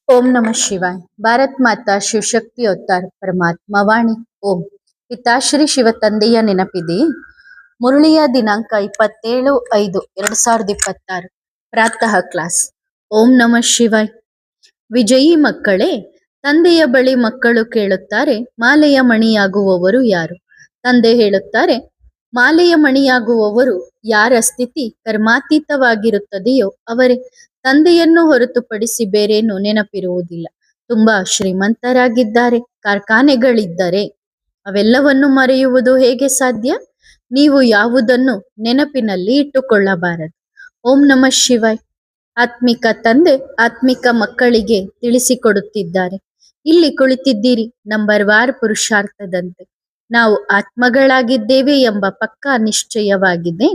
ओम नमः शिवाय। ಭಾರತ್ ಮಾತಾ ಶಿವಶಕ್ತಿ ಅವತಾರ ಪರಮಾತ್ಮ ವಾಣಿ ಓಂ. ಪಿತಾಶ್ರೀ ಶಿವ ತಂದೆಯ ನೆನಪಿದೆ. ಮುರಳಿಯ ದಿನಾಂಕ 27/5/2026. ಪ್ರಾತಃ ಕ್ಲಾಸ್. ಓಂ ನಮಃ ಶಿವಾಯ್. ವಿಜಯಿ ಮಕ್ಕಳೇ, ತಂದೆಯ ಬಳಿ ಮಕ್ಕಳು ಕೇಳುತ್ತಾರೆ, ಮಾಲೆಯ ಮಣಿಯಾಗುವವರು ಯಾರು? ತಂದೆ ಹೇಳುತ್ತಾರೆ, ಮಾಲೆಯ ಮಣಿಯಾಗುವವರು ಯಾರ ಸ್ಥಿತಿ ಕರ್ಮಾತೀತವಾಗಿರುತ್ತದೆಯೋ ಅವರೇ. ತಂದೆಯನ್ನು ಹೊರತುಪಡಿಸಿ ಬೇರೇನು ನೆನಪಿರುವುದಿಲ್ಲ. ತುಂಬಾ ಶ್ರೀಮಂತರಾಗಿದ್ದಾರೆ, ಕಾರ್ಖಾನೆಗಳಿದ್ದರೆ ಅವೆಲ್ಲವನ್ನು ಮರೆಯುವುದು ಹೇಗೆ ಸಾಧ್ಯ? ನೀವು ಯಾವುದನ್ನು ನೆನಪಿನಲ್ಲಿ ಇಟ್ಟುಕೊಳ್ಳಬಾರದು. ಓಂ ನಮಃ ಶಿವಾಯ್. ಆತ್ಮಿಕ ತಂದೆ ಆತ್ಮಿಕ ಮಕ್ಕಳಿಗೆ ತಿಳಿಸಿಕೊಡುತ್ತಿದ್ದಾರೆ. ಇಲ್ಲಿ ಕುಳಿತಿದ್ದೀರಿ ನಂಬರ್ ವಾರ್ ಪುರುಷಾರ್ಥದಂತೆ. ನಾವು ಆತ್ಮಗಳಾಗಿದ್ದೇವೆ ಎಂಬ ಪಕ್ಕಾ ನಿಶ್ಚಯವಾಗಿದೆ.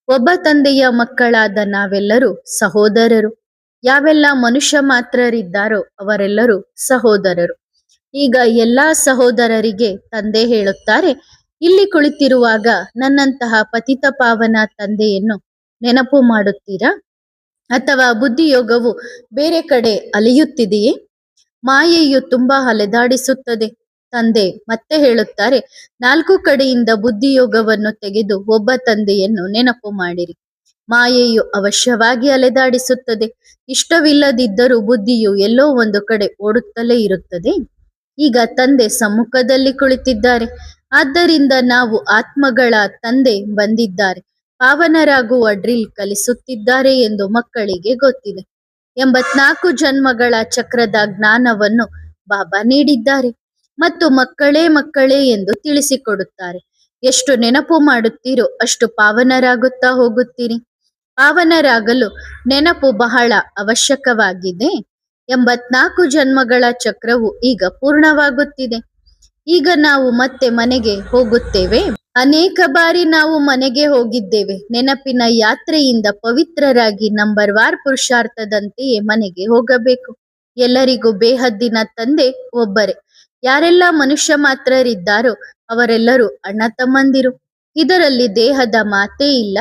ಒಬ್ಬ ತಂದೆಯ ಮಕ್ಕಳಾದ ನಾವೆಲ್ಲರೂ ಸಹೋದರರು. ಯಾವೆಲ್ಲ ಮನುಷ್ಯ ಮಾತ್ರರಿದ್ದಾರೋ ಅವರೆಲ್ಲರೂ ಸಹೋದರರು. ಈಗ ಎಲ್ಲಾ ಸಹೋದರರಿಗೆ ತಂದೆ ಹೇಳುತ್ತಾರೆ, ಇಲ್ಲಿ ಕುಳಿತಿರುವಾಗ ನನ್ನಂತಹ ಪತಿತ ಪಾವನ ತಂದೆಯನ್ನು ನೆನಪು ಮಾಡುತ್ತೀರಾ? ಅಥವಾ ಬುದ್ಧಿಯೋಗವು ಬೇರೆ ಕಡೆ ಅಲೆಯುತ್ತಿದೆಯೇ? ಮಾಯೆಯು ತುಂಬಾ ಅಲೆದಾಡಿಸುತ್ತದೆ. ತಂದೆ ಮತ್ತೆ ಹೇಳುತ್ತಾರೆ, 4 ಕಡೆಯಿಂದ ಬುದ್ಧಿಯೋಗವನ್ನು ತೆಗೆದು ಒಬ್ಬ ತಂದೆಯನ್ನು ನೆನಪು ಮಾಡಿರಿ. ಮಾಯೆಯು ಅವಶ್ಯವಾಗಿ ಅಲೆದಾಡಿಸುತ್ತದೆ. ಇಷ್ಟವಿಲ್ಲದಿದ್ದರೂ ಬುದ್ಧಿಯು ಎಲ್ಲೋ ಒಂದು ಕಡೆ ಓಡುತ್ತಲೇ ಇರುತ್ತದೆ. ಈಗ ತಂದೆ ಸಮ್ಮುಖದಲ್ಲಿ ಕುಳಿತಿದ್ದಾರೆ. ಆದ್ದರಿಂದ ನಾವು ಆತ್ಮಗಳ ತಂದೆ ಬಂದಿದ್ದಾರೆ, ಪಾವನರಾಗುವ ಡ್ರಿಲ್ ಕಲಿಸುತ್ತಿದ್ದಾರೆ ಎಂದು ಮಕ್ಕಳಿಗೆ ಗೊತ್ತಿದೆ. 84 ಜನ್ಮಗಳ ಚಕ್ರದ ಜ್ಞಾನವನ್ನು ಬಾಬಾ ನೀಡಿದ್ದಾರೆ ಮತ್ತು ಮಕ್ಕಳೇ ಮಕ್ಕಳೇ ಎಂದು ತಿಳಿಸಿಕೊಡುತ್ತಾರೆ. ಎಷ್ಟು ನೆನಪು ಮಾಡುತ್ತೀರೋ ಅಷ್ಟು ಪಾವನರಾಗುತ್ತಾ ಹೋಗುತ್ತೀರಿ. ಪಾವನರಾಗಲು ನೆನಪು ಬಹಳ ಅವಶ್ಯಕವಾಗಿದೆ. 84 ಜನ್ಮಗಳ ಚಕ್ರವು ಈಗ ಪೂರ್ಣವಾಗುತ್ತಿದೆ. ಈಗ ನಾವು ಮತ್ತೆ ಮನೆಗೆ ಹೋಗುತ್ತೇವೆ. ಅನೇಕ ಬಾರಿ ನಾವು ಮನೆಗೆ ಹೋಗಿದ್ದೇವೆ. ನೆನಪಿನ ಯಾತ್ರೆಯಿಂದ ಪವಿತ್ರರಾಗಿ ನಂಬರ್ ವಾರ್ ಪುರುಷಾರ್ಥದಂತೆಯೇ ಮನೆಗೆ ಹೋಗಬೇಕು. ಎಲ್ಲರಿಗೂ ಬೇಹದ್ದಿನ ತಂದೆ ಒಬ್ಬರೇ. ಯಾರೆಲ್ಲ ಮನುಷ್ಯ ಮಾತ್ರರಿದ್ದಾರೋ ಅವರೆಲ್ಲರೂ ಅಣ್ಣ ತಮ್ಮಂದಿರು. ಇದರಲ್ಲಿ ದೇಹದ ಮಾತೇ ಇಲ್ಲ.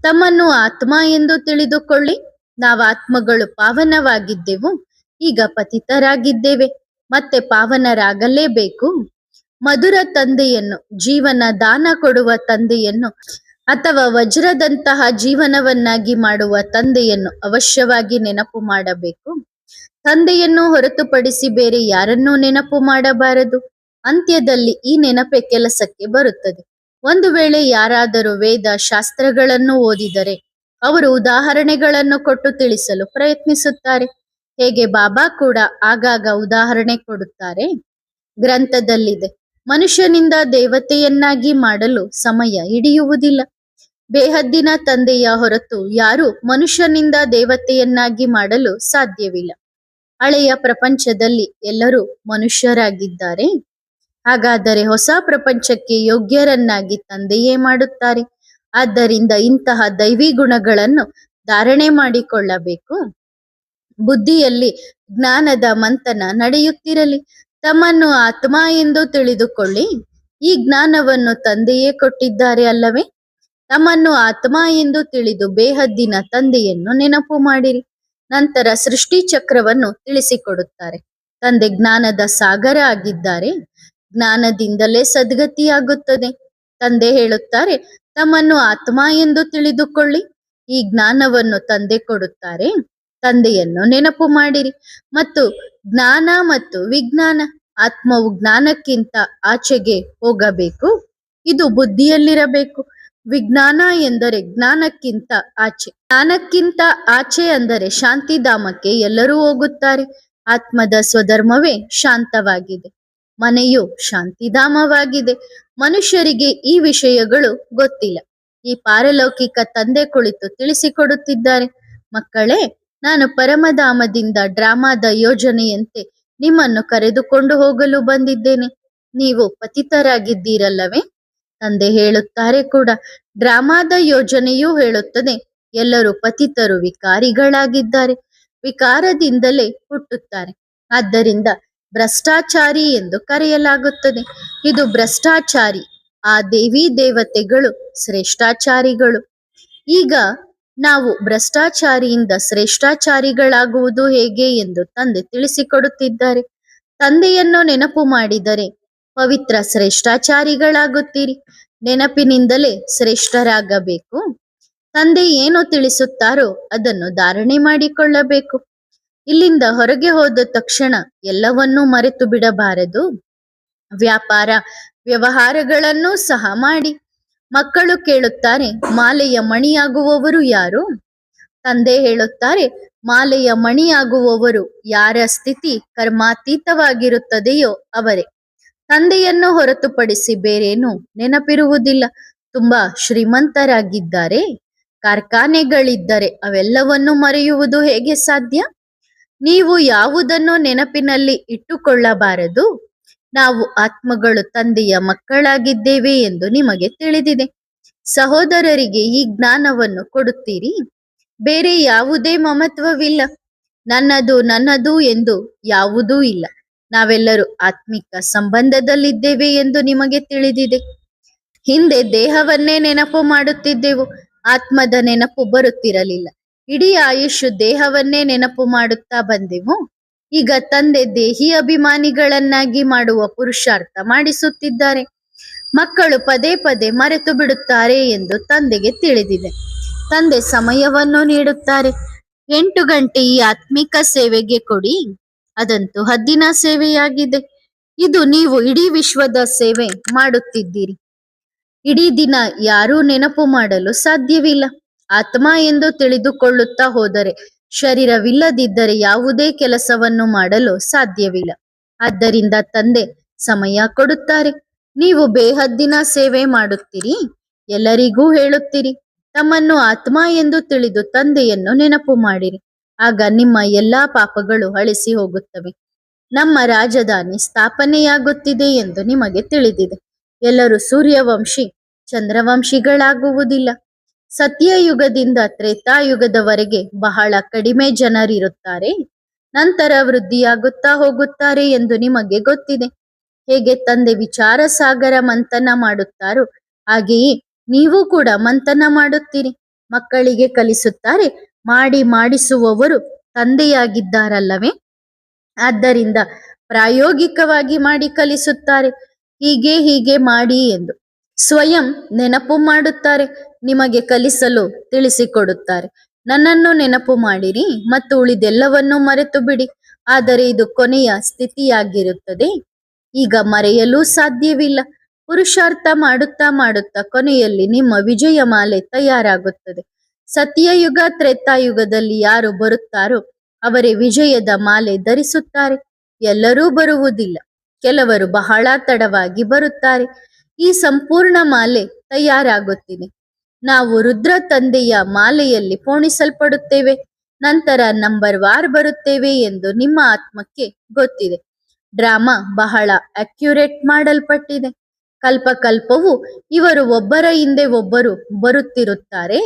ತಮ್ಮನ್ನು ಆತ್ಮ ಎಂದು ತಿಳಿದುಕೊಳ್ಳಿ. ನಾವು ಆತ್ಮಗಳು ಪಾವನವಾಗಿದ್ದೆವು, ಈಗ ಪತಿತರಾಗಿದ್ದೇವೆ, ಮತ್ತೆ ಪಾವನರಾಗಲೇಬೇಕು. ಮಧುರ ತಂದೆಯನ್ನು, ಜೀವನ ದಾನ ಕೊಡುವ ತಂದೆಯನ್ನು ಅಥವಾ ವಜ್ರದಂತಹ ಜೀವನವನ್ನಾಗಿ ಮಾಡುವ ತಂದೆಯನ್ನು ಅವಶ್ಯವಾಗಿ ನೆನಪು ಮಾಡಬೇಕು. ತಂದೆಯನ್ನು ಹೊರತುಪಡಿಸಿ ಬೇರೆ ಯಾರನ್ನೂ ನೆನಪು ಮಾಡಬಾರದು. ಅಂತ್ಯದಲ್ಲಿ ಈ ನೆನಪೇ ಕೆಲಸಕ್ಕೆ ಬರುತ್ತದೆ. ಒಂದು ವೇಳೆ ಯಾರಾದರೂ ವೇದ ಶಾಸ್ತ್ರಗಳನ್ನು ಓದಿದರೆ ಅವರು ಉದಾಹರಣೆಗಳನ್ನು ಕೊಟ್ಟು ತಿಳಿಸಲು ಪ್ರಯತ್ನಿಸುತ್ತಾರೆ. ಹೇಗೆ ಬಾಬಾ ಕೂಡ ಆಗಾಗ ಉದಾಹರಣೆ ಕೊಡುತ್ತಾರೆ. ಗ್ರಂಥದಲ್ಲಿದೆ, ಮನುಷ್ಯನಿಂದ ದೇವತೆಯನ್ನಾಗಿ ಮಾಡಲು ಸಮಯ ಹಿಡಿಯುವುದಿಲ್ಲ. ಬೇಹದ್ದಿನ ತಂದೆಯ ಹೊರತು ಯಾರು ಮನುಷ್ಯನಿಂದ ದೇವತೆಯನ್ನಾಗಿ ಮಾಡಲು ಸಾಧ್ಯವಿಲ್ಲ. ಹಳೆಯ ಪ್ರಪಂಚದಲ್ಲಿ ಎಲ್ಲರೂ ಮನುಷ್ಯರಾಗಿದ್ದಾರೆ. ಹಾಗಾದರೆ ಹೊಸ ಪ್ರಪಂಚಕ್ಕೆ ಯೋಗ್ಯರನ್ನಾಗಿ ತಂದೆಯೇ ಮಾಡುತ್ತಾರೆ. ಆದ್ದರಿಂದ ಇಂತಹ ದೈವಿ ಗುಣಗಳನ್ನು ಧಾರಣೆ ಮಾಡಿಕೊಳ್ಳಬೇಕು. ಬುದ್ಧಿಯಲ್ಲಿ ಜ್ಞಾನದ ಮಂಥನ ನಡೆಯುತ್ತಿರಲಿ. ತಮ್ಮನ್ನು ಆತ್ಮ ಎಂದು ತಿಳಿದುಕೊಳ್ಳಿ. ಈ ಜ್ಞಾನವನ್ನು ತಂದೆಯೇ ಕೊಟ್ಟಿದ್ದಾರೆ ಅಲ್ಲವೇ? ತಮ್ಮನ್ನು ಆತ್ಮ ಎಂದು ತಿಳಿದು ಬೇಹದ್ದಿನ ತಂದೆಯನ್ನು ನೆನಪು ಮಾಡಿರಿ. ನಂತರ ಸೃಷ್ಟಿ ಚಕ್ರವನ್ನು ತಿಳಿಸಿಕೊಡುತ್ತಾರೆ. ತಂದೆ ಜ್ಞಾನದ ಸಾಗರ ಆಗಿದ್ದಾರೆ. ಜ್ಞಾನದಿಂದಲೇ ಸದ್ಗತಿಯಾಗುತ್ತದೆ. ತಂದೆ ಹೇಳುತ್ತಾರೆ, ತಮ್ಮನ್ನು ಆತ್ಮ ಎಂದು ತಿಳಿದುಕೊಳ್ಳಿ. ಈ ಜ್ಞಾನವನ್ನು ತಂದೆ ಕೊಡುತ್ತಾರೆ. ತಂದೆಯನ್ನು ನೆನಪು ಮಾಡಿರಿ. ಮತ್ತು ಜ್ಞಾನ ಮತ್ತು ವಿಜ್ಞಾನ. ಆತ್ಮವು ಜ್ಞಾನಕ್ಕಿಂತ ಆಚೆಗೆ ಹೋಗಬೇಕು. ಇದು ಬುದ್ಧಿಯಲ್ಲಿರಬೇಕು. ವಿಜ್ಞಾನ ಎಂದರೆ ಜ್ಞಾನಕ್ಕಿಂತ ಆಚೆ. ಜ್ಞಾನಕ್ಕಿಂತ ಆಚೆ ಅಂದರೆ ಶಾಂತಿಧಾಮಕ್ಕೆ ಎಲ್ಲರೂ ಹೋಗುತ್ತಾರೆ. ಆತ್ಮದ ಸ್ವಧರ್ಮವೇ ಶಾಂತವಾಗಿದೆ. ಮನೆಯು ಶಾಂತಿಧಾಮವಾಗಿದೆ. ಮನುಷ್ಯರಿಗೆ ಈ ವಿಷಯಗಳು ಗೊತ್ತಿಲ್ಲ. ಈ ಪಾರಲೌಕಿಕ ತಂದೆ ಕುಳಿತು ತಿಳಿಸಿಕೊಡುತ್ತಿದ್ದಾರೆ. ಮಕ್ಕಳೇ, ನಾನು ಪರಮಧಾಮದಿಂದ ಡ್ರಾಮಾದ ಯೋಜನೆಯಂತೆ ನಿಮ್ಮನ್ನು ಕರೆದುಕೊಂಡು ಹೋಗಲು ಬಂದಿದ್ದೇನೆ. ನೀವು ಪತಿತರಾಗಿದ್ದೀರಲ್ಲವೇ? ತಂದೆ ಹೇಳುತ್ತಾರೆ ಕೂಡ, ಡ್ರಾಮಾದ ಯೋಜನೆಯೂ ಹೇಳುತ್ತದೆ, ಎಲ್ಲರೂ ಪತಿತರು ವಿಕಾರಿಗಳಾಗಿದ್ದಾರೆ. ವಿಕಾರದಿಂದಲೇ ಹುಟ್ಟುತ್ತಾರೆ. ಆದ್ದರಿಂದ ಭ್ರಷ್ಟಾಚಾರಿ ಎಂದು ಕರೆಯಲಾಗುತ್ತದೆ. ಇದು ಭ್ರಷ್ಟಾಚಾರಿ. ಆ ದೇವಿ ದೇವತೆಗಳು ಶ್ರೇಷ್ಠಾಚಾರಿಗಳು. ಈಗ ನಾವು ಭ್ರಷ್ಟಾಚಾರಿಯಿಂದ ಶ್ರೇಷ್ಠಾಚಾರಿಗಳಾಗುವುದು ಹೇಗೆ ಎಂದು ತಂದೆ ತಿಳಿಸಿಕೊಡುತ್ತಿದ್ದಾರೆ. ತಂದೆಯನ್ನು ನೆನಪು ಮಾಡಿದರೆ ಪವಿತ್ರ ಶ್ರೇಷ್ಠಾಚಾರಿಗಳಾಗುತ್ತೀರಿ. ನೆನಪಿನಿಂದಲೇ ಶ್ರೇಷ್ಠರಾಗಬೇಕು. ತಂದೆ ಏನು ತಿಳಿಸುತ್ತಾರೋ ಅದನ್ನು ಧಾರಣೆ ಮಾಡಿಕೊಳ್ಳಬೇಕು. ಇಲ್ಲಿಂದ ಹೊರಗೆ ಹೋದ ತಕ್ಷಣ ಎಲ್ಲವನ್ನೂ ಮರೆತು ಬಿಡಬಾರದು. ವ್ಯಾಪಾರ ವ್ಯವಹಾರಗಳನ್ನು ಸಹ ಮಾಡಿ. ಮಕ್ಕಳು ಕೇಳುತ್ತಾರೆ, ಮಾಲೆಯ ಮಣಿಯಾಗುವವರು ಯಾರು? ತಂದೆ ಹೇಳುತ್ತಾರೆ, ಮಾಲೆಯ ಮಣಿಯಾಗುವವರು ಯಾರ ಸ್ಥಿತಿ ಕರ್ಮಾತೀತವಾಗಿರುತ್ತದೆಯೋ ಅವರೇ. ತಂದೆಯನ್ನು ಹೊರತುಪಡಿಸಿ ಬೇರೇನು ನೆನಪಿರುವುದಿಲ್ಲ. ತುಂಬಾ ಶ್ರೀಮಂತರಾಗಿದ್ದಾರೆ, ಕಾರ್ಖಾನೆಗಳಿದ್ದರೆ ಅವೆಲ್ಲವನ್ನು ಮರೆಯುವುದು ಹೇಗೆ ಸಾಧ್ಯ? ನೀವು ಯಾವುದನ್ನು ನೆನಪಿನಲ್ಲಿ ಇಟ್ಟುಕೊಳ್ಳಬಾರದು. ನಾವು ಆತ್ಮಗಳು ತಂದೆಯ ಮಕ್ಕಳಾಗಿದ್ದೇವೆ ಎಂದು ನಿಮಗೆ ತಿಳಿದಿದೆ. ಸಹೋದರರಿಗೆ ಈ ಜ್ಞಾನವನ್ನು ಕೊಡುತ್ತೀರಿ. ಬೇರೆ ಯಾವುದೇ ಮಮತ್ವವಿಲ್ಲ. ನನ್ನದು ನನ್ನದು ಎಂದು ಯಾವುದೂ ಇಲ್ಲ. ನಾವೆಲ್ಲರೂ ಆತ್ಮಿಕ ಸಂಬಂಧದಲ್ಲಿದ್ದೇವೆ ಎಂದು ನಿಮಗೆ ತಿಳಿದಿದೆ. ಹಿಂದೆ ದೇಹವನ್ನೇ ನೆನಪು ಮಾಡುತ್ತಿದ್ದೆವು, ಆತ್ಮದ ನೆನಪು ಬರುತ್ತಿರಲಿಲ್ಲ. ಇಡೀ ಆಯುಷ್ ದೇಹವನ್ನೇ ನೆನಪು ಮಾಡುತ್ತಾ ಬಂದೆವು. ಈಗ ತಂದೆ ದೇಹಿ ಅಭಿಮಾನಿಗಳನ್ನಾಗಿ ಮಾಡುವ ಪುರುಷಾರ್ಥ ಮಾಡಿಸುತ್ತಿದ್ದಾರೆ. ಮಕ್ಕಳು ಪದೇ ಪದೇ ಮರೆತು ಬಿಡುತ್ತಾರೆ ಎಂದು ತಂದೆಗೆ ತಿಳಿದಿದೆ. ತಂದೆ ಸಮಯವನ್ನು ನೀಡುತ್ತಾರೆ. 8 ಗಂಟೆ ಈ ಆತ್ಮಿಕ ಸೇವೆಗೆ ಕೊಡಿ. ಅದಂತೂ ಹದ್ದಿನ ಸೇವೆಯಾಗಿದೆ. ಇದು ನೀವು ಇಡೀ ವಿಶ್ವದ ಸೇವೆ ಮಾಡುತ್ತಿದ್ದೀರಿ. ಇಡೀ ದಿನ ಯಾರೂ ನೆನಪು ಮಾಡಲು ಸಾಧ್ಯವಿಲ್ಲ. ಆತ್ಮ ಎಂದು ತಿಳಿದುಕೊಳ್ಳುತ್ತಾ ಹೋದರೆ ಶರೀರವಿಲ್ಲದಿದ್ದರೆ ಯಾವುದೇ ಕೆಲಸವನ್ನು ಮಾಡಲು ಸಾಧ್ಯವಿಲ್ಲ. ಆದ್ದರಿಂದ ತಂದೆ ಸಮಯ ಕೊಡುತ್ತಾರೆ. ನೀವು ಬೇಹದ್ದಿನ ಸೇವೆ ಮಾಡುತ್ತೀರಿ. ಎಲ್ಲರಿಗೂ ಹೇಳುತ್ತೀರಿ, ತಮ್ಮನ್ನು ಆತ್ಮ ಎಂದು ತಿಳಿದು ತಂದೆಯನ್ನು ನೆನಪು ಮಾಡಿರಿ. ಆಗ ನಿಮ್ಮ ಎಲ್ಲಾ ಪಾಪಗಳು ಅಳಿಸಿ ಹೋಗುತ್ತವೆ. ನಮ್ಮ ರಾಜಧಾನಿ ಸ್ಥಾಪನೆಯಾಗುತ್ತಿದೆ ಎಂದು ನಿಮಗೆ ತಿಳಿದಿದೆ. ಎಲ್ಲರೂ ಸೂರ್ಯವಂಶಿ ಚಂದ್ರವಂಶಿಗಳಾಗುವುದಿಲ್ಲ. ಸತ್ಯಯುಗದಿಂದ ತ್ರೇತಾಯುಗದವರೆಗೆ ಬಹಳ ಕಡಿಮೆ ಜನರಿರುತ್ತಾರೆ. ನಂತರ ವೃದ್ಧಿಯಾಗುತ್ತಾ ಹೋಗುತ್ತಾರೆ ಎಂದು ನಿಮಗೆ ಗೊತ್ತಿದೆ. ಹೇಗೆ ತಂದೆ ವಿಚಾರ ಸಾಗರ ಮಂಥನ ಮಾಡುತ್ತಾರೋ ಹಾಗೆಯೇ ನೀವು ಕೂಡ ಮಂಥನ ಮಾಡುತ್ತೀರಿ. ಮಕ್ಕಳಿಗೆ ಕಲಿಸುತ್ತಾರೆ. ಮಾಡಿಸುವವರು ತಂದೆಯಾಗಿದ್ದಾರಲ್ಲವೇ? ಆದ್ದರಿಂದ ಪ್ರಾಯೋಗಿಕವಾಗಿ ಮಾಡಿ ಕಲಿಸುತ್ತಾರೆ. ಹೀಗೆ ಮಾಡಿ ಎಂದು ಸ್ವಯಂ ನೆನಪು ಮಾಡುತ್ತಾರೆ. ನಿಮಗೆ ಕಲಿಸಲು ತಿಳಿಸಿಕೊಡುತ್ತಾರೆ. ನನ್ನನ್ನು ನೆನಪು ಮಾಡಿರಿ ಮತ್ತು ಉಳಿದೆಲ್ಲವನ್ನೂ ಮರೆತು ಬಿಡಿ. ಆದರೆ ಇದು ಕೊನೆಯ ಸ್ಥಿತಿಯಾಗಿರುತ್ತದೆ. ಈಗ ಮರೆಯಲು ಸಾಧ್ಯವಿಲ್ಲ. ಪುರುಷಾರ್ಥ ಮಾಡುತ್ತಾ ಮಾಡುತ್ತಾ ಕೊನೆಯಲ್ಲಿ ನಿಮ್ಮ ವಿಜಯ ಮಾಲೆ ತಯಾರಾಗುತ್ತದೆ. ಸತ್ಯಯುಗ ತ್ರೇತಾಯುಗದಲ್ಲಿ ಯಾರು ಬರುತ್ತಾರೋ ಅವರೇ ವಿಜಯದ ಮಾಲೆ ಧರಿಸುತ್ತಾರೆ. ಎಲ್ಲರೂ ಬರುವುದಿಲ್ಲ. ಕೆಲವರು ಬಹಳ ತಡವಾಗಿ ಬರುತ್ತಾರೆ. ಈ ಸಂಪೂರ್ಣ ಮಾಲೆ ತಯಾರಾಗುತ್ತಿದೆ. ನಾವು ರುದ್ರ ತಂದೆಯ ಮಾಲೆಯಲ್ಲಿ ಪೋಣಿಸಲ್ಪಡುತ್ತೇವೆ. ನಂತರ ನಂಬರ್ ವಾರ್ ಬರುತ್ತೇವೆ ಎಂದು ನಿಮ್ಮ ಆತ್ಮಕ್ಕೆ ಗೊತ್ತಿದೆ. ಡ್ರಾಮಾ ಬಹಳ ಅಕ್ಯುರೇಟ್ ಮಾಡಲ್ಪಟ್ಟಿದೆ. ಕಲ್ಪಕಲ್ಪವು ಇವರು ಒಬ್ಬರ ಹಿಂದೆ ಒಬ್ಬರು ಬರುತ್ತಿರುತ್ತಾರೆ.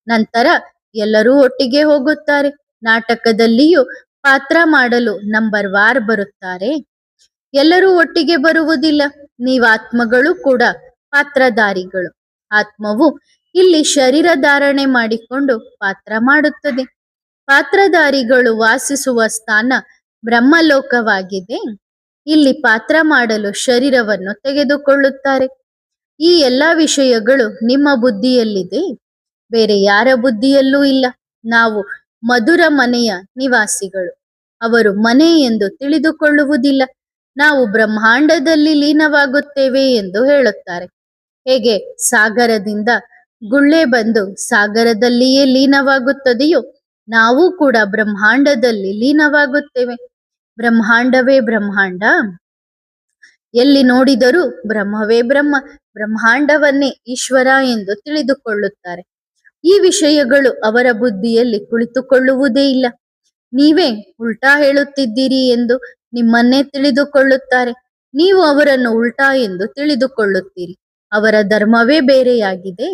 ನಂತರ ಎಲ್ಲರೂ ಒಟ್ಟಿಗೆ ಹೋಗುತ್ತಾರೆ. ನಾಟಕದಲ್ಲಿಯೂ ಪಾತ್ರ ಮಾಡಲು ನಂಬರ್ ವಾರ್ ಬರುತ್ತಾರೆ. ಎಲ್ಲರೂ ಒಟ್ಟಿಗೆ ಬರುವುದಿಲ್ಲ. ನೀವಾತ್ಮಗಳು ಕೂಡ ಪಾತ್ರಧಾರಿಗಳು. ಆತ್ಮವು ಇಲ್ಲಿ ಶರೀರ ಧಾರಣೆ ಮಾಡಿಕೊಂಡು ಪಾತ್ರ ಮಾಡುತ್ತದೆ. ಪಾತ್ರಧಾರಿಗಳು ವಾಸಿಸುವ ಸ್ಥಾನ ಬ್ರಹ್ಮಲೋಕವಾಗಿದೆ. ಇಲ್ಲಿ ಪಾತ್ರ ಮಾಡಲು ಶರೀರವನ್ನು ತೆಗೆದುಕೊಳ್ಳುತ್ತಾರೆ. ಈ ಎಲ್ಲ ವಿಷಯಗಳು ನಿಮ್ಮ ಬುದ್ಧಿಯಲ್ಲಿದೆ, ಬೇರೆ ಯಾರ ಬುದ್ಧಿಯಲ್ಲೂ ಇಲ್ಲ. ನಾವು ಮಧುರ ಮನೆಯ ನಿವಾಸಿಗಳು. ಅವರು ಮನೆ ಎಂದು ತಿಳಿದುಕೊಳ್ಳುವುದಿಲ್ಲ. ನಾವು ಬ್ರಹ್ಮಾಂಡದಲ್ಲಿ ಲೀನವಾಗುತ್ತೇವೆ ಎಂದು ಹೇಳುತ್ತಾರೆ. ಹೇಗೆ ಸಾಗರದಿಂದ ಗುಳ್ಳೆ ಬಂದು ಸಾಗರದಲ್ಲಿಯೇ ಲೀನವಾಗುತ್ತದೆಯೋ ನಾವು ಕೂಡ ಬ್ರಹ್ಮಾಂಡದಲ್ಲಿ ಲೀನವಾಗುತ್ತೇವೆ. ಬ್ರಹ್ಮಾಂಡವೇ ಬ್ರಹ್ಮಾಂಡ. ಎಲ್ಲಿ ನೋಡಿದರೂ ಬ್ರಹ್ಮವೇ ಬ್ರಹ್ಮ. ಬ್ರಹ್ಮಾಂಡವನ್ನೇ ಈಶ್ವರ ಎಂದು ತಿಳಿದುಕೊಳ್ಳುತ್ತಾರೆ. ಈ ವಿಷಯಗಳು ಅವರ ಬುದ್ಧಿಯಲ್ಲಿ ಕುಳಿತುಕೊಳ್ಳುವುದೇ ಇಲ್ಲ. ನೀವೇ ಉಲ್ಟಾ ಹೇಳುತ್ತಿದ್ದೀರಿ ಎಂದು ನಿಮ್ಮನ್ನೇ ತಿಳಿದುಕೊಳ್ಳುತ್ತಾರೆ. ನೀವು ಅವರನ್ನು ಉಲ್ಟಾ ಎಂದು ತಿಳಿದುಕೊಳ್ಳುತ್ತೀರಿ. ಅವರ ಧರ್ಮವೇ ಬೇರೆಯಾಗಿದೆ.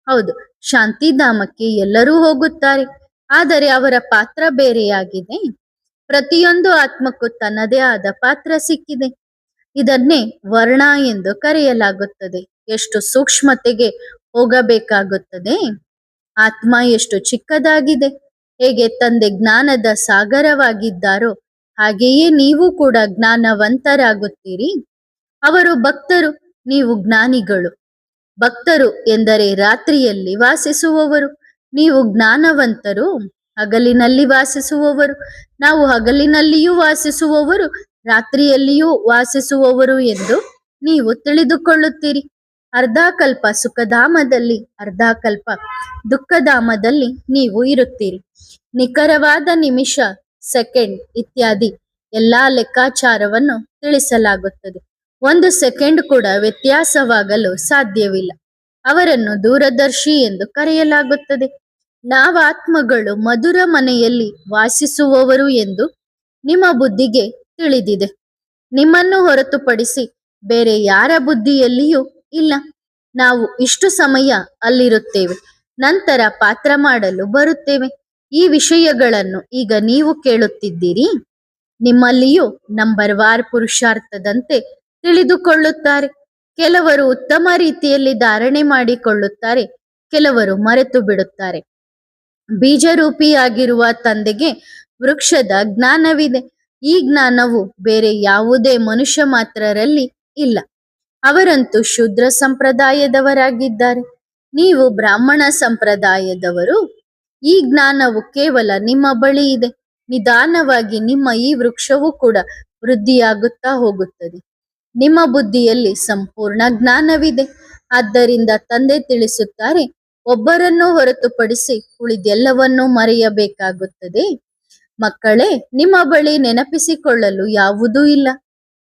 ಹೌದು, ಶಾಂತಿಧಾಮಕ್ಕೆ ಎಲ್ಲರೂ ಹೋಗುತ್ತಾರೆ, ಆದರೆ ಅವರ ಪಾತ್ರ ಬೇರೆಯಾಗಿದೆ. ಪ್ರತಿಯೊಂದು ಆತ್ಮಕ್ಕೂ ತನ್ನದೇ ಆದ ಪಾತ್ರ ಸಿಕ್ಕಿದೆ. ಇದನ್ನೇ ವರ್ಣ ಎಂದು ಕರೆಯಲಾಗುತ್ತದೆ. ಎಷ್ಟು ಸೂಕ್ಷ್ಮತೆಗೆ ಹೋಗಬೇಕಾಗುತ್ತದೆ. ಆತ್ಮ ಎಷ್ಟು ಚಿಕ್ಕದಾಗಿದೆ. ಹೇಗೆ ತಂದೆ ಜ್ಞಾನದ ಸಾಗರವಾಗಿದ್ದಾರೋ ಹಾಗೆಯೇ ನೀವು ಕೂಡ ಜ್ಞಾನವಂತರಾಗುತ್ತೀರಿ. ಅವರು ಭಕ್ತರು, ನೀವು ಜ್ಞಾನಿಗಳು. ಭಕ್ತರು ಎಂದರೆ ರಾತ್ರಿಯಲ್ಲಿ ವಾಸಿಸುವವರು, ನೀವು ಜ್ಞಾನವಂತರು ಹಗಲಿನಲ್ಲಿ ವಾಸಿಸುವವರು. ನಾವು ಹಗಲಿನಲ್ಲಿಯೂ ವಾಸಿಸುವವರು, ರಾತ್ರಿಯಲ್ಲಿಯೂ ವಾಸಿಸುವವರು ಎಂದು ನೀವು ತಿಳಿದುಕೊಳ್ಳುತ್ತೀರಿ. ಅರ್ಧಕಲ್ಪ ಸುಖಧಾಮದಲ್ಲಿ, ಅರ್ಧಕಲ್ಪ ದುಃಖಧಾಮದಲ್ಲಿ ನೀವು ಇರುತ್ತೀರಿ. ನಿಖರವಾದ ನಿಮಿಷ, ಸೆಕೆಂಡ್ ಇತ್ಯಾದಿ ಎಲ್ಲಾ ಲೆಕ್ಕಾಚಾರವನ್ನು ತಿಳಿಸಲಾಗುತ್ತದೆ. 1 ಸೆಕೆಂಡ್ ಕೂಡ ವ್ಯತ್ಯಾಸವಾಗಲು ಸಾಧ್ಯವಿಲ್ಲ. ಅವರನ್ನು ದೂರದರ್ಶಿ ಎಂದು ಕರೆಯಲಾಗುತ್ತದೆ. ನಾವಾತ್ಮಗಳು ಮಧುರ ಮನೆಯಲ್ಲಿ ವಾಸಿಸುವವರು ಎಂದು ನಿಮ್ಮ ಬುದ್ಧಿಗೆ ತಿಳಿದಿದೆ. ನಿಮ್ಮನ್ನು ಹೊರತುಪಡಿಸಿ ಬೇರೆ ಯಾರ ಬುದ್ಧಿಯಲ್ಲಿಯೂ ಇಲ್ಲ. ನಾವು ಇಷ್ಟು ಸಮಯ ಅಲ್ಲಿರುತ್ತೇವೆ, ನಂತರ ಪಾತ್ರ ಮಾಡಲು ಬರುತ್ತೇವೆ. ಈ ವಿಷಯಗಳನ್ನು ಈಗ ನೀವು ಕೇಳುತ್ತಿದ್ದೀರಿ. ನಿಮ್ಮಲ್ಲಿಯೂ ನಂಬರ್ ವಾರ್ ಪುರುಷಾರ್ಥದಂತೆ ತಿಳಿದುಕೊಳ್ಳುತ್ತಾರೆ. ಕೆಲವರು ಉತ್ತಮ ರೀತಿಯಲ್ಲಿ ಧಾರಣೆ ಮಾಡಿಕೊಳ್ಳುತ್ತಾರೆ, ಕೆಲವರು ಮರೆತು ಬಿಡುತ್ತಾರೆ. ಬೀಜರೂಪಿಯಾಗಿರುವ ತಂದೆಗೆ ವೃಕ್ಷದ ಜ್ಞಾನವಿದೆ. ಈ ಜ್ಞಾನವು ಬೇರೆ ಯಾವುದೇ ಮನುಷ್ಯ ಮಾತ್ರರಲ್ಲಿ ಇಲ್ಲ. ಅವರಂತೂ ಶೂದ್ರ ಸಂಪ್ರದಾಯದವರಾಗಿದ್ದಾರೆ, ನೀವು ಬ್ರಾಹ್ಮಣ ಸಂಪ್ರದಾಯದವರು. ಈ ಜ್ಞಾನವು ಕೇವಲ ನಿಮ್ಮ ಬಳಿ ಇದೆ. ನಿಧಾನವಾಗಿ ನಿಮ್ಮ ಈ ವೃಕ್ಷವೂ ಕೂಡ ವೃದ್ಧಿಯಾಗುತ್ತಾ ಹೋಗುತ್ತದೆ. ನಿಮ್ಮ ಬುದ್ಧಿಯಲ್ಲಿ ಸಂಪೂರ್ಣ ಜ್ಞಾನವಿದೆ. ಆದ್ದರಿಂದ ತಂದೆ ತಿಳಿಸುತ್ತಾರೆ, ಒಬ್ಬರನ್ನು ಹೊರತುಪಡಿಸಿ ಉಳಿದೆಲ್ಲವನ್ನೂ ಮರೆಯಬೇಕಾಗುತ್ತದೆ. ಮಕ್ಕಳೇ, ನಿಮ್ಮ ಬಳಿ ನೆನಪಿಸಿಕೊಳ್ಳಲು ಯಾವುದೂ ಇಲ್ಲ.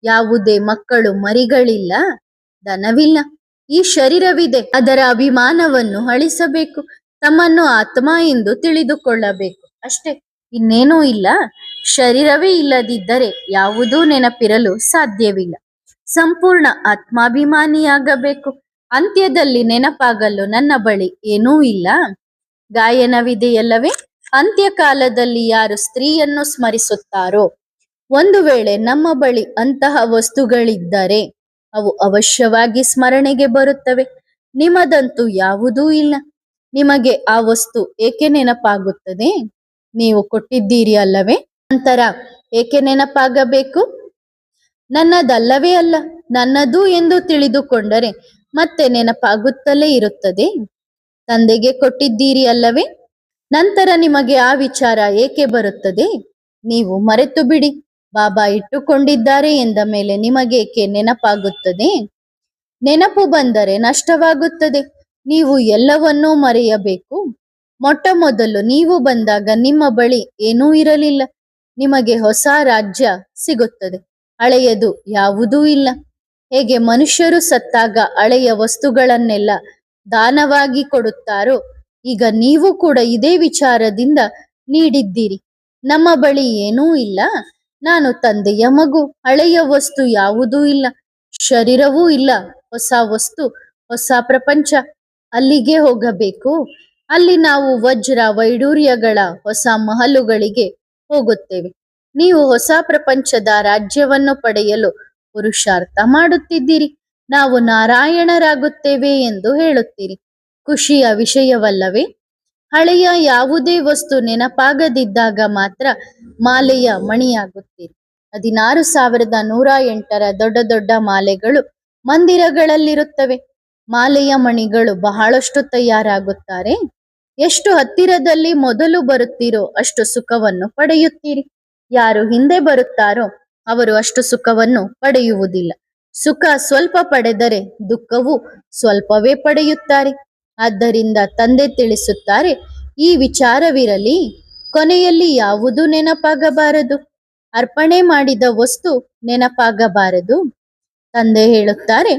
ಯಾವುದೇ ಮಕ್ಕಳು ಮರಿಗಳಿಲ್ಲ, ಧನವಿಲ್ಲ. ಈ ಶರೀರವಿದೆ, ಅದರ ಅಭಿಮಾನವನ್ನು ಅಳಿಸಬೇಕು. ತಮ್ಮನ್ನು ಆತ್ಮ ಎಂದು ತಿಳಿದುಕೊಳ್ಳಬೇಕು, ಅಷ್ಟೇ, ಇನ್ನೇನೂ ಇಲ್ಲ. ಶರೀರವೇ ಇಲ್ಲದಿದ್ದರೆ ಯಾವುದೂ ನೆನಪಿರಲು ಸಾಧ್ಯವಿಲ್ಲ. ಸಂಪೂರ್ಣ ಆತ್ಮಾಭಿಮಾನಿಯಾಗಬೇಕು. ಅಂತ್ಯದಲ್ಲಿ ನೆನಪಾಗಲು ನನ್ನ ಬಳಿ ಏನೂ ಇಲ್ಲ. ಗಾಯನವಿದೆಯಲ್ಲವೇ, ಅಂತ್ಯಕಾಲದಲ್ಲಿ ಯಾರು ಸ್ತ್ರೀಯನ್ನು ಸ್ಮರಿಸುತ್ತಾರೋ, ಒಂದು ವೇಳೆ ನಮ್ಮ ಬಳಿ ಅಂತಹ ವಸ್ತುಗಳಿದ್ದರೆ ಅವು ಅವಶ್ಯವಾಗಿ ಸ್ಮರಣೆಗೆ ಬರುತ್ತವೆ. ನಿಮ್ಮದಂತೂ ಯಾವುದೂ ಇಲ್ಲ. ನಿಮಗೆ ಆ ವಸ್ತು ಏಕೆ ನೆನಪಾಗುತ್ತದೆ? ನೀವು ಕೊಟ್ಟಿದ್ದೀರಿ ಅಲ್ಲವೇ? ನಂತರ ಏಕೆ ನೆನಪಾಗಬೇಕು? ನನ್ನದಲ್ಲವೇ ಅಲ್ಲ, ನನ್ನದು ಎಂದು ತಿಳಿದುಕೊಂಡರೆ ಮತ್ತೆ ನೆನಪಾಗುತ್ತಲೇ ಇರುತ್ತದೆ. ತಂದೆಗೆ ಕೊಟ್ಟಿದ್ದೀರಿ ಅಲ್ಲವೇ? ನಂತರ ನಿಮಗೆ ಆ ವಿಚಾರ ಏಕೆ ಬರುತ್ತದೆ? ನೀವು ಮರೆತು ಬಿಡಿ. ಬಾಬಾ ಇಟ್ಟುಕೊಂಡಿದ್ದಾರೆ ಎಂದ ಮೇಲೆ ನಿಮಗೇಕೆ ನೆನಪಾಗುತ್ತದೆ? ನೆನಪು ಬಂದರೆ ನಷ್ಟವಾಗುತ್ತದೆ. ನೀವು ಎಲ್ಲವನ್ನೂ ಮರೆಯಬೇಕು. ಮೊಟ್ಟ ಮೊದಲು ನೀವು ಬಂದಾಗ ನಿಮ್ಮ ಬಳಿ ಏನೂ ಇರಲಿಲ್ಲ. ನಿಮಗೆ ಹೊಸ ರಾಜ್ಯ ಸಿಗುತ್ತದೆ, ಹಳೆಯದು ಯಾವುದೂ ಇಲ್ಲ. ಹೇಗೆ ಮನುಷ್ಯರು ಸತ್ತಾಗ ಹಳೆಯ ವಸ್ತುಗಳನ್ನೆಲ್ಲ ದಾನವಾಗಿ ಕೊಡುತ್ತಾರೋ, ಈಗ ನೀವು ಕೂಡ ಇದೇ ವಿಚಾರದಿಂದ ನೀಡಿದ್ದೀರಿ. ನಮ್ಮ ಬಳಿ ಏನೂ ಇಲ್ಲ, ನಾನು ತಂದೆಯ ಮಗು. ಹಳೆಯ ವಸ್ತು ಯಾವುದೂ ಇಲ್ಲ, ಶರೀರವೂ ಇಲ್ಲ. ಹೊಸ ವಸ್ತು, ಹೊಸ ಪ್ರಪಂಚ, ಅಲ್ಲಿಗೆ ಹೋಗಬೇಕು. ಅಲ್ಲಿ ನಾವು ವಜ್ರ ವೈಡೂರ್ಯಗಳ ಹೊಸ ಮಹಲುಗಳಿಗೆ ಹೋಗುತ್ತೇವೆ. ನೀವು ಹೊಸ ಪ್ರಪಂಚದ ರಾಜ್ಯವನ್ನು ಪಡೆಯಲು ಪುರುಷಾರ್ಥ ಮಾಡುತ್ತಿದ್ದೀರಿ. ನಾವು ನಾರಾಯಣರಾಗುತ್ತೇವೆ ಎಂದು ಹೇಳುತ್ತೀರಿ. ಖುಷಿಯ ವಿಷಯವಲ್ಲವೇ? ಹಳೆಯ ಯಾವುದೇ ವಸ್ತು ನೆನಪಾಗದಿದ್ದಾಗ ಮಾತ್ರ ಮಾಲೆಯ ಮಣಿಯಾಗುತ್ತೀರಿ. 16,108 ದೊಡ್ಡ ದೊಡ್ಡ ಮಾಲೆಗಳು ಮಂದಿರಗಳಲ್ಲಿರುತ್ತವೆ. ಮಾಲೆಯ ಮಣಿಗಳು ಬಹಳಷ್ಟು ತಯಾರಾಗುತ್ತಾರೆ. ಎಷ್ಟು ಹತ್ತಿರದಲ್ಲಿ ಮೊದಲು ಬರುತ್ತೀರೋ ಅಷ್ಟು ಸುಖವನ್ನು ಪಡೆಯುತ್ತೀರಿ. ಯಾರು ಹಿಂದೆ ಬರುತ್ತಾರೋ ಅವರು ಅಷ್ಟು ಸುಖವನ್ನು ಪಡೆಯುವುದಿಲ್ಲ. ಸುಖ ಸ್ವಲ್ಪ ಪಡೆದರೆ ದುಃಖವು ಸ್ವಲ್ಪವೇ ಪಡೆಯುತ್ತಾರೆ. ಆದ್ದರಿಂದ ತಂದೆ ತಿಳಿಸುತ್ತಾರೆ, ಈ ವಿಚಾರವಿರಲಿ. ಕೊನೆಯಲ್ಲಿ ಯಾವುದು ನೆನಪಾಗಬಾರದು. ಅರ್ಪಣೆ ಮಾಡಿದ ವಸ್ತು ನೆನಪಾಗಬಾರದು. ತಂದೆ ಹೇಳುತ್ತಾರೆ,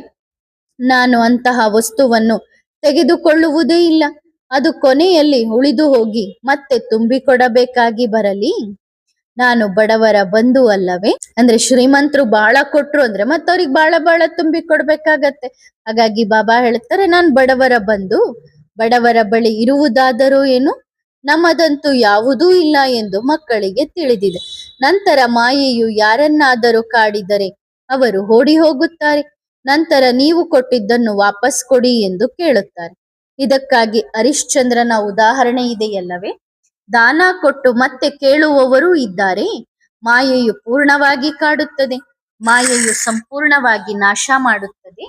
ನಾನು ಅಂತಹ ವಸ್ತುವನ್ನು ತೆಗೆದುಕೊಳ್ಳುವುದೇ ಇಲ್ಲ. ಅದು ಕೊನೆಯಲ್ಲಿ ಉಳಿದು ಹೋಗಿ ಮತ್ತೆ ತುಂಬಿಕೊಡಬೇಕಾಗಿ ಬರಲಿ. ನಾನು ಬಡವರ ಬಂಧು ಅಲ್ಲವೇ? ಅಂದ್ರೆ ಶ್ರೀಮಂತರು ಬಹಳ ಕೊಟ್ರು ಅಂದ್ರೆ ಮತ್ತವ್ರಿಗೆ ಬಹಳ ತುಂಬಿ ಕೊಡ್ಬೇಕಾಗತ್ತೆ. ಹಾಗಾಗಿ ಬಾಬಾ ಹೇಳ್ತಾರೆ, ನಾನು ಬಡವರ ಬಂಧು. ಬಡವರ ಬಳಿ ಇರುವುದಾದರೂ ಏನು, ನಮ್ಮದಂತೂ ಯಾವುದೂ ಇಲ್ಲ ಎಂದು ಮಕ್ಕಳಿಗೆ ತಿಳಿದಿದೆ. ನಂತರ ಮಾಯೆಯು ಯಾರನ್ನಾದರೂ ಕಾಡಿದರೆ ಅವರು ಓಡಿ ಹೋಗುತ್ತಾರೆ. ನಂತರ ನೀವು ಕೊಟ್ಟಿದ್ದನ್ನು ವಾಪಸ್ ಕೊಡಿ ಎಂದು ಕೇಳುತ್ತಾರೆ. ಇದಕ್ಕಾಗಿ ಹರಿಶ್ಚಂದ್ರನ ಉದಾಹರಣೆ ಇದೆಯಲ್ಲವೇ? ದಾನ ಕೊಟ್ಟು ಮತ್ತೆ ಕೇಳುವವರೂ ಇದ್ದಾರೆ. ಮಾಯೆಯು ಪೂರ್ಣವಾಗಿ ಕಾಡುತ್ತದೆ, ಮಾಯೆಯು ಸಂಪೂರ್ಣವಾಗಿ ನಾಶ ಮಾಡುತ್ತದೆ.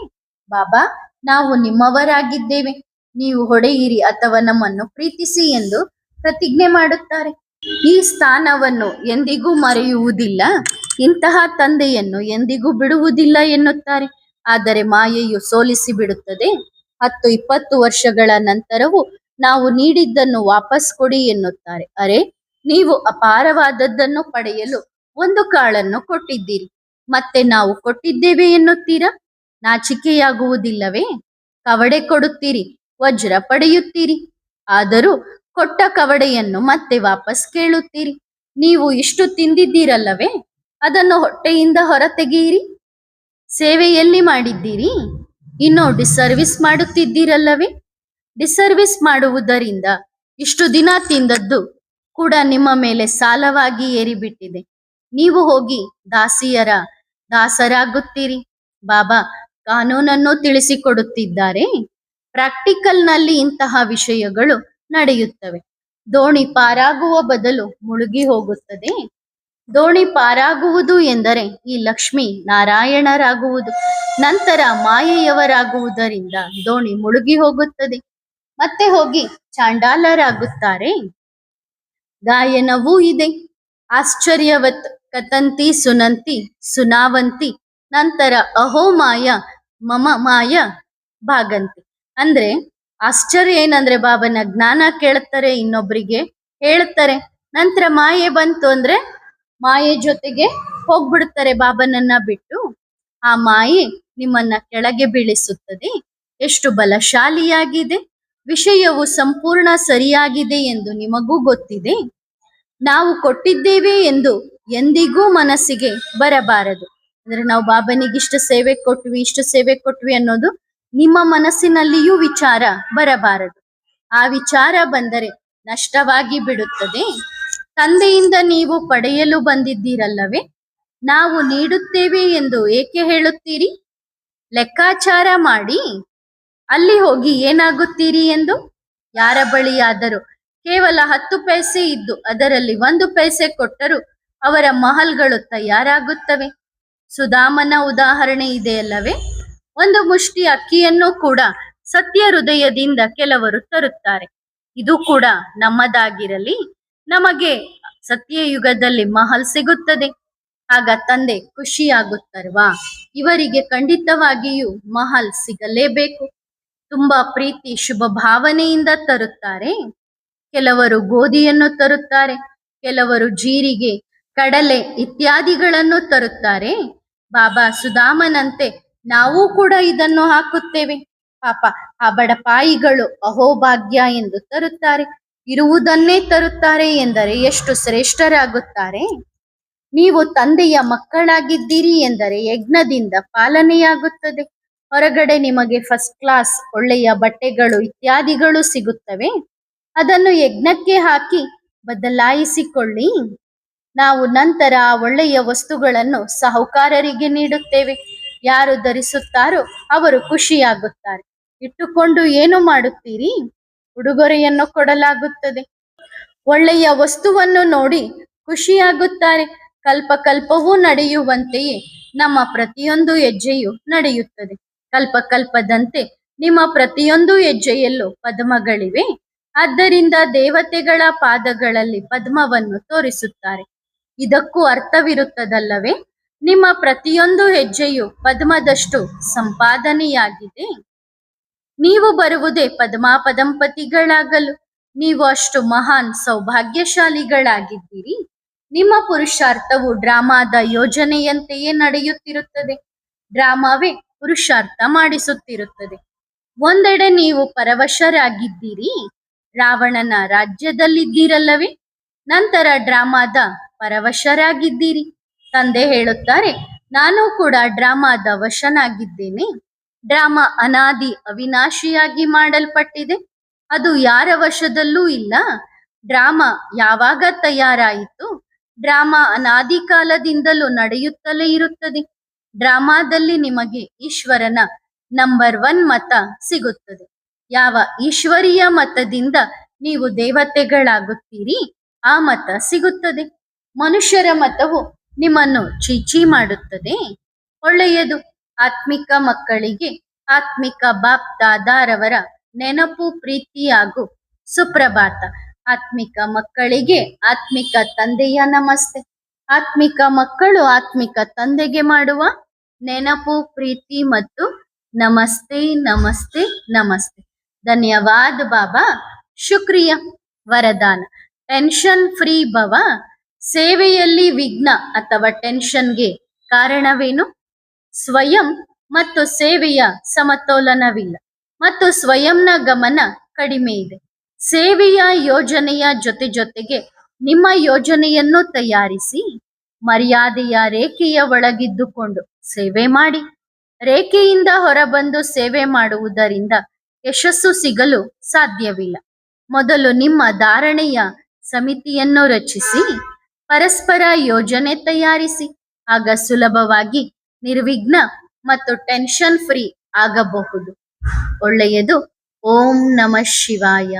ಬಾಬಾ, ನಾವು ನಿಮ್ಮವರಾಗಿದ್ದೇವೆ, ನೀವು ಹೊಡೆಯಿರಿ ಅಥವಾ ನಮ್ಮನ್ನು ಪ್ರೀತಿಸಿ ಎಂದು ಪ್ರತಿಜ್ಞೆ ಮಾಡುತ್ತಾರೆ. ಈ ಸ್ಥಾನವನ್ನು ಎಂದಿಗೂ ಮರೆಯುವುದಿಲ್ಲ, ಇಂತಹ ತಂದೆಯನ್ನು ಎಂದಿಗೂ ಬಿಡುವುದಿಲ್ಲ ಎನ್ನುತ್ತಾರೆ. ಆದರೆ ಮಾಯೆಯು ಸೋಲಿಸಿ ಬಿಡುತ್ತದೆ. 10-20 ವರ್ಷಗಳ ನಂತರವೂ ನಾವು ನೀಡಿದ್ದನ್ನು ವಾಪಸ್ ಕೊಡಿ ಎನ್ನುತ್ತಾರೆ. ಅರೆ, ನೀವು ಅಪಾರವಾದದ್ದನ್ನು ಪಡೆಯಲು ಒಂದು ಕಾಳನ್ನು ಕೊಟ್ಟಿದ್ದೀರಿ, ಮತ್ತೆ ನಾವು ಕೊಟ್ಟಿದ್ದೇವೆ ಎನ್ನುತ್ತೀರಾ? ನಾಚಿಕೆಯಾಗುವುದಿಲ್ಲವೇ? ಕವಡೆ ಕೊಡುತ್ತೀರಿ, ವಜ್ರ ಪಡೆಯುತ್ತೀರಿ, ಆದರೂ ಕೊಟ್ಟ ಕವಡೆಯನ್ನು ಮತ್ತೆ ವಾಪಸ್ ಕೇಳುತ್ತೀರಿ. ನೀವು ಇಷ್ಟು ತಿಂದಿದ್ದೀರಲ್ಲವೇ, ಅದನ್ನು ಹೊಟ್ಟೆಯಿಂದ ಹೊರತೆಗೆಯಿರಿ. ಸೇವೆ ಎಲ್ಲಿ ಮಾಡಿದ್ದೀರಿ? ಇನ್ನು ಡಿಸರ್ವಿಸ್ ಮಾಡುತ್ತಿದ್ದೀರಲ್ಲವೇ? ಡಿಸರ್ವಿಸ್ ಮಾಡುವುದರಿಂದ ಇಷ್ಟು ದಿನ ತಿಂದದ್ದು ಕೂಡ ನಿಮ್ಮ ಮೇಲೆ ಸಾಲವಾಗಿ ಏರಿಬಿಟ್ಟಿದೆ. ನೀವು ಹೋಗಿ ದಾಸರಾಗುತ್ತೀರಿ. ಬಾಬಾ ಕಾನೂನನ್ನು ತಿಳಿಸಿಕೊಡುತ್ತಿದ್ದಾರೆ. ಪ್ರಾಕ್ಟಿಕಲ್ನಲ್ಲಿ ಇಂತಹ ವಿಷಯಗಳು ನಡೆಯುತ್ತವೆ. ದೋಣಿ ಪಾರಾಗುವ ಬದಲು ಮುಳುಗಿ ಹೋಗುತ್ತದೆ. ದೋಣಿ ಪಾರಾಗುವುದು ಎಂದರೆ ಈ ಲಕ್ಷ್ಮೀ ನಾರಾಯಣರಾಗುವುದು, ನಂತರ ಮಾಯೆಯವರಾಗುವುದರಿಂದ ದೋಣಿ ಮುಳುಗಿ ಹೋಗುತ್ತದೆ, ಮತ್ತೆ ಹೋಗಿ ಚಾಂಡಾಲರಾಗುತ್ತಾರೆ. ಗಾಯನವೂ ಇದೆ. ಆಶ್ಚರ್ಯವತ್ ಕಥಂತಿ ಸುನಂತಿ ಸುನಾವಂತಿ ನಂತರ ಅಹೋ ಮಾಯ ಮಮ ಮಾಯ ಭಾಗಂತಿ. ಅಂದ್ರೆ ಆಶ್ಚರ್ಯ ಏನಂದ್ರೆ ಬಾಬನ ಜ್ಞಾನ ಕೇಳ್ತಾರೆ, ಇನ್ನೊಬ್ರಿಗೆ ಹೇಳ್ತಾರೆ, ನಂತರ ಮಾಯೆ ಬಂತು ಅಂದ್ರೆ ಮಾಯೆ ಜೊತೆಗೆ ಹೋಗ್ಬಿಡ್ತಾರೆ ಬಾಬನನ್ನ ಬಿಟ್ಟು. ಆ ಮಾಯೆ ನಿಮ್ಮನ್ನ ಕೆಳಗೆ ಬೀಳಿಸುತ್ತದೆ. ಎಷ್ಟು ಬಲಶಾಲಿಯಾಗಿದೆ. ವಿಷಯವು ಸಂಪೂರ್ಣ ಸರಿಯಾಗಿದೆ ಎಂದು ನಿಮಗೂ ಗೊತ್ತಿದೆ. ನಾವು ಕೊಟ್ಟಿದ್ದೇವೆ ಎಂದು ಎಂದಿಗೂ ಮನಸ್ಸಿಗೆ ಬರಬಾರದು. ಅಂದ್ರೆ ನಾವು ಬಾಬನಿಗೆ ಇಷ್ಟು ಸೇವೆ ಕೊಟ್ವಿ, ಇಷ್ಟು ಸೇವೆ ಕೊಟ್ವಿ ಅನ್ನೋದು ನಿಮ್ಮ ಮನಸ್ಸಿನಲ್ಲಿಯೂ ವಿಚಾರ ಬರಬಾರದು. ಆ ವಿಚಾರ ಬಂದರೆ ನಷ್ಟವಾಗಿ ಬಿಡುತ್ತದೆ. ತಂದೆಯಿಂದ ನೀವು ಪಡೆಯಲು ಬಂದಿದ್ದೀರಲ್ಲವೇ, ನಾವು ನೀಡುತ್ತೇವೆ ಎಂದು ಏಕೆ ಹೇಳುತ್ತೀರಿ? ಲೆಕ್ಕಾಚಾರ ಮಾಡಿ ಅಲ್ಲಿ ಹೋಗಿ ಏನಾಗುತ್ತೀರಿ ಎಂದು. ಯಾರ ಬಳಿಯಾದರೂ ಕೇವಲ 10 ಪೈಸೆ ಇದ್ದು ಅದರಲ್ಲಿ 1 ಪೈಸೆ ಕೊಟ್ಟರೂ ಅವರ ಮಹಲ್ಗಳು ತಯಾರಾಗುತ್ತವೆ. ಸುಧಾಮನ ಉದಾಹರಣೆ ಇದೆಯಲ್ಲವೇ? ಒಂದು ಮುಷ್ಟಿ ಅಕ್ಕಿಯನ್ನು ಕೂಡ ಸತ್ಯ ಹೃದಯದಿಂದ ಕೆಲವರು ತರುತ್ತಾರೆ. ಇದು ಕೂಡ ನಮ್ಮದಾಗಿರಲಿ, ನಮಗೆ ಸತ್ಯಯುಗದಲ್ಲಿ ಮಹಲ್ ಸಿಗುತ್ತದೆ. ಆಗ ತಂದೆ ಖುಷಿಯಾಗುತ್ತಲ್ವಾ? ಇವರಿಗೆ ಖಂಡಿತವಾಗಿಯೂ ಮಹಲ್ ಸಿಗಲೇಬೇಕು. ತುಂಬಾ ಪ್ರೀತಿ ಶುಭ ಭಾವನೆಯಿಂದ ತರುತ್ತಾರೆ. ಕೆಲವರು ಗೋಧಿಯನ್ನು ತರುತ್ತಾರೆ, ಕೆಲವರು ಜೀರಿಗೆ, ಕಡಲೆ ಇತ್ಯಾದಿಗಳನ್ನು ತರುತ್ತಾರೆ. ಬಾಬಾ ಸುಧಾಮನಂತೆ ನಾವು ಕೂಡ ಇದನ್ನು ಹಾಕುತ್ತೇವೆ. ಪಾಪ ಆ ಬಡಪಾಯಿಗಳು ಅಹೋಭಾಗ್ಯ ಎಂದು ತರುತ್ತಾರೆ, ಇರುವುದನ್ನೇ ತರುತ್ತಾರೆ ಎಂದರೆ ಎಷ್ಟು ಶ್ರೇಷ್ಠರಾಗುತ್ತಾರೆ. ನೀವು ತಂದೆಯ ಮಕ್ಕಳಾಗಿದ್ದೀರಿ ಎಂದರೆ ಯಜ್ಞದಿಂದ ಪಾಲನೆಯಾಗುತ್ತದೆ. ಹೊರಗಡೆ ನಿಮಗೆ ಫಸ್ಟ್ ಕ್ಲಾಸ್ ಒಳ್ಳೆಯ ಬಟ್ಟೆಗಳು ಇತ್ಯಾದಿಗಳು ಸಿಗುತ್ತವೆ, ಅದನ್ನು ಯಜ್ಞಕ್ಕೆ ಹಾಕಿ ಬದಲಾಯಿಸಿಕೊಳ್ಳಿ. ನಾವು ನಂತರ ಆ ಒಳ್ಳೆಯ ವಸ್ತುಗಳನ್ನು ಸಾಹುಕಾರರಿಗೆ ನೀಡುತ್ತೇವೆ. ಯಾರು ಧರಿಸುತ್ತಾರೋ ಅವರು ಖುಷಿಯಾಗುತ್ತಾರೆ. ಇಟ್ಟುಕೊಂಡು ಏನು ಮಾಡುತ್ತೀರಿ? ಉಡುಗೊರೆಯನ್ನು ಕೊಡಲಾಗುತ್ತದೆ. ಒಳ್ಳೆಯ ವಸ್ತುವನ್ನು ನೋಡಿ ಖುಷಿಯಾಗುತ್ತಾರೆ. ಕಲ್ಪವೂ ನಡೆಯುವಂತೆಯೇ ನಮ್ಮ ಪ್ರತಿಯೊಂದು ಹೆಜ್ಜೆಯು ನಡೆಯುತ್ತದೆ. ಕಲ್ಪದಂತೆ ನಿಮ್ಮ ಪ್ರತಿಯೊಂದು ಹೆಜ್ಜೆಯಲ್ಲೂ ಪದ್ಮಗಳಿವೆ. ಆದ್ದರಿಂದ ದೇವತೆಗಳ ಪಾದಗಳಲ್ಲಿ ಪದ್ಮವನ್ನು ತೋರಿಸುತ್ತಾರೆ. ಇದಕ್ಕೂ ಅರ್ಥವಿರುತ್ತದಲ್ಲವೇ? ನಿಮ್ಮ ಪ್ರತಿಯೊಂದು ಹೆಜ್ಜೆಯು ಪದ್ಮದಷ್ಟು ಸಂಪಾದನೆಯಾಗಿದೆ. ನೀವು ಬರುವುದೇ ಪದ್ಮಾಪದಂಪತಿಗಳಾಗಲು. ನೀವು ಅಷ್ಟು ಮಹಾನ್ ಸೌಭಾಗ್ಯಶಾಲಿಗಳಾಗಿದ್ದೀರಿ. ನಿಮ್ಮ ಪುರುಷಾರ್ಥವು ಡ್ರಾಮಾದ ಯೋಜನೆಯಂತೆಯೇ ನಡೆಯುತ್ತಿರುತ್ತದೆ. ಡ್ರಾಮಾವೇ ಪುರುಷಾರ್ಥ ಮಾಡಿಸುತ್ತಿರುತ್ತದೆ. ಒಂದೆಡೆ ನೀವು ಪರವಶರಾಗಿದ್ದೀರಿ, ರಾವಣನ ರಾಜ್ಯದಲ್ಲಿದ್ದೀರಲ್ಲವೇ, ನಂತರ ಡ್ರಾಮಾದ ಪರವಶರಾಗಿದ್ದೀರಿ. ತಂದೆ ಹೇಳುತ್ತಾರೆ, ನಾನು ಕೂಡ ಡ್ರಾಮಾದ ವಶನಾಗಿದ್ದೇನೆ. ಡ್ರಾಮಾ ಅನಾದಿ ಅವಿನಾಶಿಯಾಗಿ ಮಾಡಲ್ಪಟ್ಟಿದೆ, ಅದು ಯಾರ ವಶದಲ್ಲೂ ಇಲ್ಲ. ಡ್ರಾಮಾ ಯಾವಾಗ ತಯಾರಾಯಿತು? ಡ್ರಾಮಾ ಅನಾದಿ ಕಾಲದಿಂದಲೂ ನಡೆಯುತ್ತಲೇ ಇರುತ್ತದೆ. ಡ್ರಾಮಾದಲ್ಲಿ ನಿಮಗೆ ಈಶ್ವರನ ನಂಬರ್ 1 ಮತ ಸಿಗುತ್ತದೆ. ಯಾವ ಈಶ್ವರೀಯ ಮತದಿಂದ ನೀವು ದೇವತೆಗಳಾಗುತ್ತೀರಿ ಆ ಮತ ಸಿಗುತ್ತದೆ. ಮನುಷ್ಯರ ಮತವು ನಿಮ್ಮನ್ನು ಚೀಚಿ ಮಾಡುತ್ತದೆ. ಒಳ್ಳೆಯದು. ಆತ್ಮಿಕ ಮಕ್ಕಳಿಗೆ ಆತ್ಮಿಕ ಬಾಪ್ ದಾದಾರವರ ನೆನಪು, ಪ್ರೀತಿ ಹಾಗೂ ಸುಪ್ರಭಾತ. ಆತ್ಮಿಕ ಮಕ್ಕಳಿಗೆ ಆತ್ಮಿಕ ತಂದೆಯ ನಮಸ್ತೆ. ಆತ್ಮಿಕ ಮಕ್ಕಳು ಆತ್ಮಿಕ ತಂದೆಗೆ ಮಾಡುವ ನೆನಪು, ಪ್ರೀತಿ ಮತ್ತು ನಮಸ್ತೆ ನಮಸ್ತೆ ನಮಸ್ತೆ. ಧನ್ಯವಾದ ಬಾಬಾ. ಶುಕ್ರಿಯ. ವರದಾನ: ಟೆನ್ಷನ್ ಫ್ರೀ ಭವ. ಸೇವೆಯಲ್ಲಿ ವಿಘ್ನ ಅಥವಾ ಟೆನ್ಷನ್ಗೆ ಕಾರಣವೇನು? ಸ್ವಯಂ ಮತ್ತು ಸೇವೆಯ ಸಮತೋಲನವಿಲ್ಲ ಮತ್ತು ಸ್ವಯಂನ ಗಮನ ಕಡಿಮೆ ಇದೆ. ಸೇವೆಯ ಯೋಜನೆಯ ಜೊತೆಗೆ ನಿಮ್ಮ ಯೋಜನೆಯನ್ನು ತಯಾರಿಸಿ ಮರ್ಯಾದೆಯ ರೇಖೆಯ ಒಳಗಿದ್ದುಕೊಂಡು ಸೇವೆ ಮಾಡಿ. ರೇಖೆಯಿಂದ ಹೊರಬಂದು ಸೇವೆ ಮಾಡುವುದರಿಂದ ಯಶಸ್ಸು ಸಿಗಲು ಸಾಧ್ಯವಿಲ್ಲ. ಮೊದಲು ನಿಮ್ಮ ಧಾರಣೆಯ ಸಮಿತಿಯನ್ನು ರಚಿಸಿ ಪರಸ್ಪರ ಯೋಜನೆ ತಯಾರಿಸಿ. ಆಗ ಸುಲಭವಾಗಿ ನಿರ್ವಿಘ್ನ ಮತ್ತು ಟೆನ್ಷನ್ ಫ್ರೀ ಆಗಬಹುದು. ಒಳ್ಳೆಯದು. ಓಂ ನಮಃ ಶಿವಾಯ.